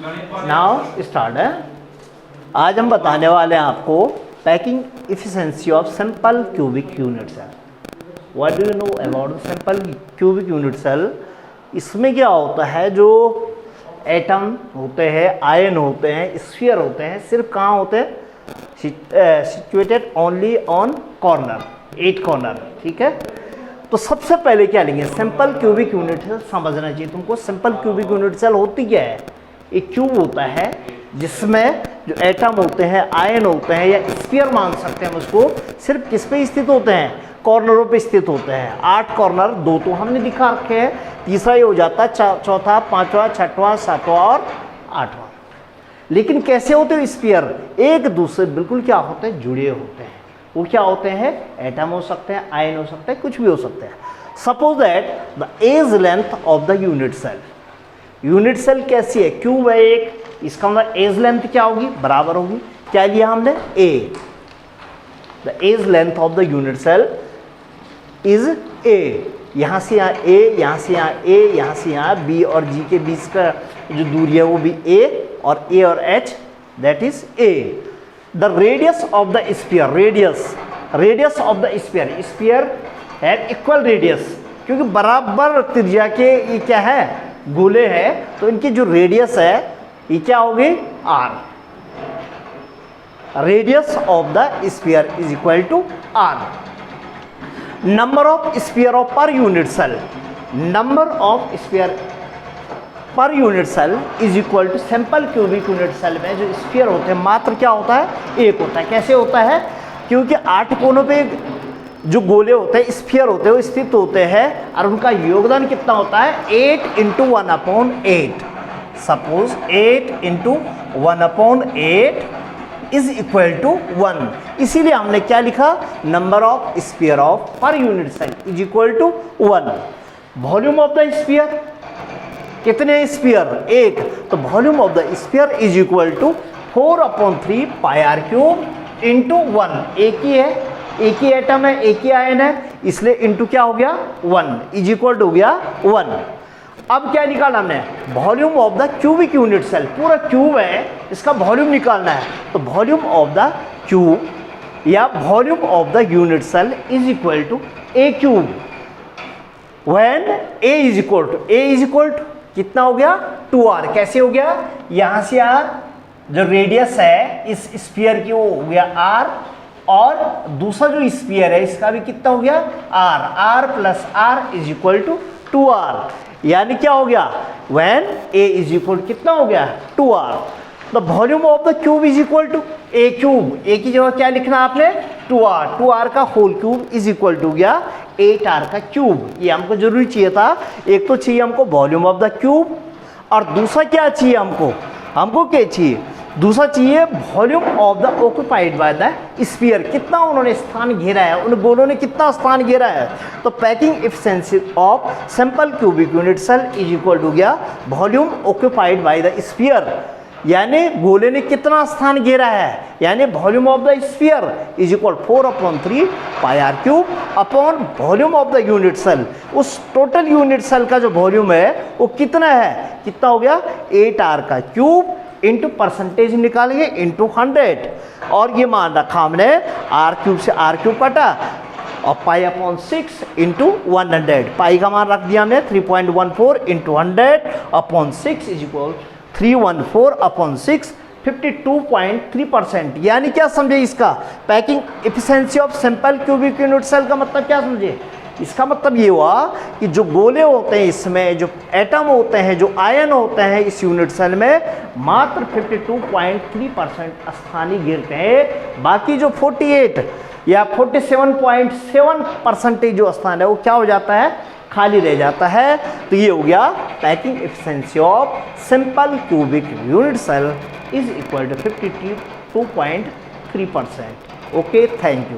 Now start है। आज हम बताने वाले हैं आपको packing efficiency of simple cubic unit cell. What do you know about simple cubic unit cell? इसमें क्या होता है, जो एटम होते हैं, आयन होते हैं, स्फीयर होते हैं, सिर्फ कहाँ होते हैं? Situated only on corner, 8 corner. ठीक है, तो सबसे पहले क्या लेंगे? सिंपल क्यूबिक यूनिट सेल समझना चाहिए तुमको। सिंपल क्यूबिक यूनिट सेल होती क्या है? एक क्यूब होता है जिसमें जो एटम होते हैं, आयन होते हैं, या स्फीयर मान सकते हैं हम उसको, सिर्फ किस पे स्थित होते हैं? कॉर्नरों पे स्थित होते हैं। 8 कॉर्नर, 2 तो हमने दिखा रखे हैं, तीसरा ये हो जाता है चौथा, 5वां, 6वां, 7वां और 8वां। लेकिन कैसे होते हैं स्फीयर? एक दूसरे बिल्कुल क्या होते हैं? जुड़े होते हैं। वो क्या होते हैं? एटम हो सकते हैं, आयन हो सकते हैं, कुछ भी हो सकते हैं। Suppose that the edge length of the unit cell. Unit cell कैसी है? क्यूब है एक, इसका मतलब एज लेंथ क्या होगी? बराबर होगी, क्या लिया हमने? A. The edge length of the unit cell is a. यहाँ से यहाँ ए, यहाँ से यहाँ ए, यहाँ से यहाँ बी और जी के बीच का जो दूरी है वो भी ए, और ए और H, that is a. The radius of the sphere, radius of the sphere, sphere have equal radius, क्योंकि बराबर त्रिज्या के ये क्या है? गोले हैं, तो इनकी जो रेडियस है ये क्या होगी? R. Radius of the sphere is equal to R. Number of sphere of per unit cell, number of sphere per unit cell is equal to simple cubic unit cell में जो स्फीयर होते हैं मात्र क्या होता है? एक होता है। कैसे होता है? क्योंकि 8 कोनों पे जो गोले होते हैं, स्फीयर होते हैं, वो स्थित होते हैं, और उनका योगदान कितना होता है? 8 × 1/8। Suppose 8 × 1/8 is equal to 1। इसीलिए हमने क्या लिखा? Number of sphere of per unit cell is equal to 1। Volume of the sphere, कितने स्फीयर? एक, तो volume of the sphere is equal to 4/3 πr³ into 1। एक ही है, एक ही एटम है, एक ही आयन है, इसलिए इंटू क्या हो गया? 1 इज इक्वल टू हो गया 1। अब क्या निकालना हमने? Volume of the cubic unit cell. पूरा क्यूब है, इसका वॉल्यूम निकालना है, तो वॉल्यूम ऑफ द क्यूब या volume of the unit cell is equal to a cube. When a is equal to कितना हो गया? 2r। कैसे हो गया? यहां से जो रेडियस है इस स्फीयर की वो हो गया r, और दूसरा जो स्फीयर है इसका भी कितना हो गया? r plus r is equal to 2r। यानी क्या हो गया? व्हेन a इज इक्वल कितना हो गया? 2r। The volume of the cube is equal to a cube. A की जगह क्या लिखना आपने? 2r। 2r का whole cube is equal to गया 8r का क्यूब। ये हमको जरूरी चाहिए था। एक तो चाहिए हमको वॉल्यूम ऑफ द क्यूब, और दूसरा क्या चाहिए हमको क्या चाहिए? दूसरा चाहिए volume of the occupied by the sphere. कितना उन्होंने स्थान घेरा है, उन गोलों ने कितना स्थान घेरा है। तो packing efficiency of simple cubic unit cell is equal to गया volume occupied by the sphere, यानी गोले ने कितना स्थान घेरा है, यानी volume of the sphere is equal 4/3 πr³ upon volume of the unit cell. उस टोटल यूनिट सेल का जो वॉल्यूम है वो कितना है? कितना हो गया? 8r का क्यूब इंटू परसेंटेज निकालेंगे इंटू 100, और ये मान रखा हमने r³ से r³ कटा, और π/6 इंटू 100। पाई का मान रख दिया हमने 3.14 इंटू 100/6 इज इक्वल 314/6, 52.3%। यानी क्या समझे इसका? Packing efficiency of simple cubic unit cell का मतलब क्या समझे? इसका मतलब ये हुआ कि जो गोले होते हैं, इसमें जो एटम होते हैं, जो आयन होते हैं इस यूनिट सेल में, मात्र 52.3% स्थानीय गिरते हैं। बाकी जो 48 या 47.7% जो स्थान है वो क्या हो जाता है? खाली रह जाता है। तो ये हो गया packing efficiency of simple cubic unit cell is equal to 52.3%। Okay, thank you.